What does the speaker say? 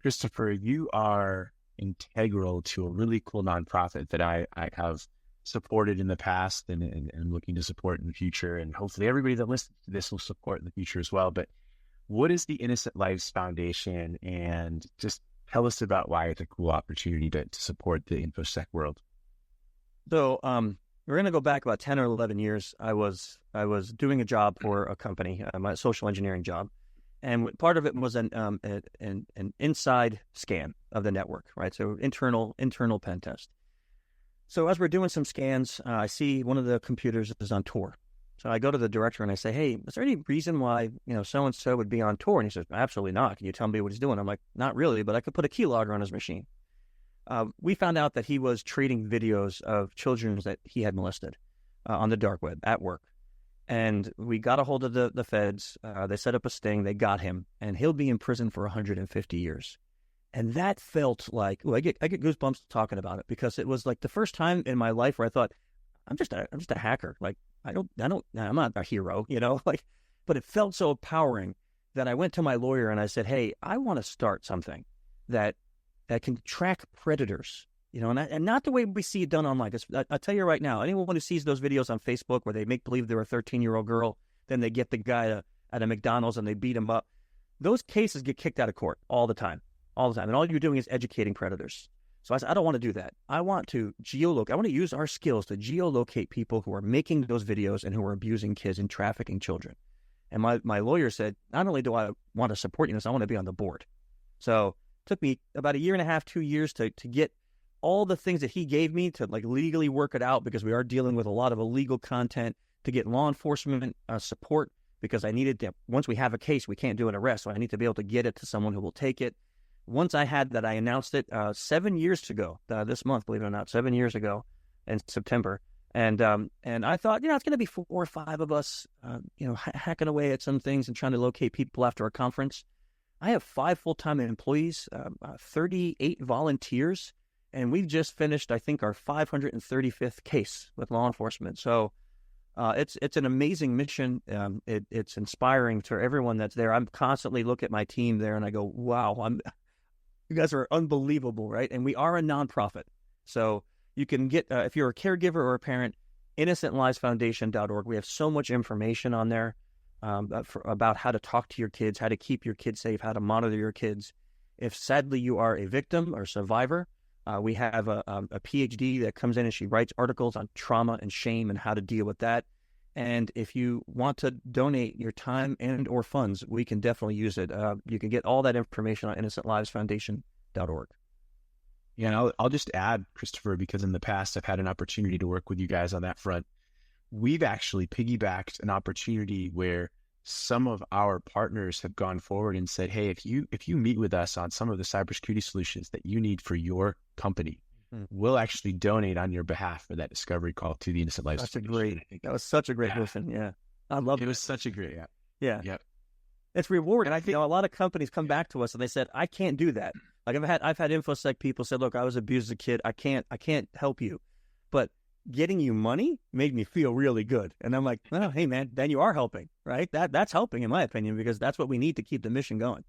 Christopher, you are integral to a really cool nonprofit that I have supported in the past and looking to support in the future. And hopefully everybody that listens to this will support in the future as well. But what is the Innocent Lives Foundation? And just tell us about why it's a cool opportunity to support the InfoSec world. So we're going to go back about 10 or 11 years. I was doing a job for a company, my social engineering job. And part of it was an inside scan of the network, right? So internal pen test. So as we're doing some scans, I see one of the computers is on tour. So I go to the director and I say, "Hey, is there any reason why so-and-so would be on tour?" And he says, "Absolutely not. Can you tell me what he's doing?" I'm like, "Not really, but I could put a keylogger on his machine." We found out that he was trading videos of children that he had molested on the dark web at work. And we got a hold of the feds. They set up a sting. They got him, and he'll be in prison for 150 years. And that felt like, I get goosebumps talking about it, because it was like the first time in my life where I thought, I'm just a hacker. Like I'm not a hero, but it felt so empowering that I went to my lawyer and I said, "Hey, I want to start something that can track predators." And not the way we see it done online. Because I'll tell you right now, anyone who sees those videos on Facebook where they make believe they're a 13-year-old girl, then they get the guy at a McDonald's and they beat him up, those cases get kicked out of court all the time. And all you're doing is educating predators. So I said, I don't want to do that. I want to geolocate. I want to use our skills to geolocate people who are making those videos and who are abusing kids and trafficking children. And my lawyer said, not only do I want to support you in this, I want to be on the board. So it took me about 1.5 years, 2 years to get all the things that he gave me to legally work it out, because we are dealing with a lot of illegal content, to get law enforcement support, because I needed to, once we have a case, we can't do an arrest. So I need to be able to get it to someone who will take it. Once I had that, I announced it 7 years ago, this month, believe it or not, 7 years ago in September. And I thought, it's going to be 4 or 5 of us, hacking away at some things and trying to locate people after a conference. I have 5 full-time employees, 38 volunteers, and we've just finished, I think, our 535th case with law enforcement. So it's an amazing mission. It's inspiring to everyone that's there. I'm constantly look at my team there and I go, wow, you guys are unbelievable, right? And we are a nonprofit. So you can get, if you're a caregiver or a parent, innocentlivesfoundation.org. We have so much information on there about how to talk to your kids, how to keep your kids safe, how to monitor your kids. If sadly you are a victim or survivor, we have a PhD that comes in and she writes articles on trauma and shame and how to deal with that. And if you want to donate your time and or funds, we can definitely use it. You can get all that information on innocentlivesfoundation.org. Yeah, and I'll just add, Christopher, because in the past I've had an opportunity to work with you guys on that front. We've actually piggybacked an opportunity where some of our partners have gone forward and said, "Hey, if you meet with us on some of the cybersecurity solutions that you need for your company, we'll actually donate on your behalf for that discovery call to the Innocent Lives Foundation." That was such a great mission. Yeah, I love it. It was such a great, yeah. Yep. It's rewarding. And I think a lot of companies come back to us and they said, "I can't do that." Like I've had infosec people say, "Look, I was abused as a kid. I can't help you," but getting you money made me feel really good. And I'm like, "Oh, hey man, then you are helping, right? That's helping in my opinion, because that's what we need to keep the mission going."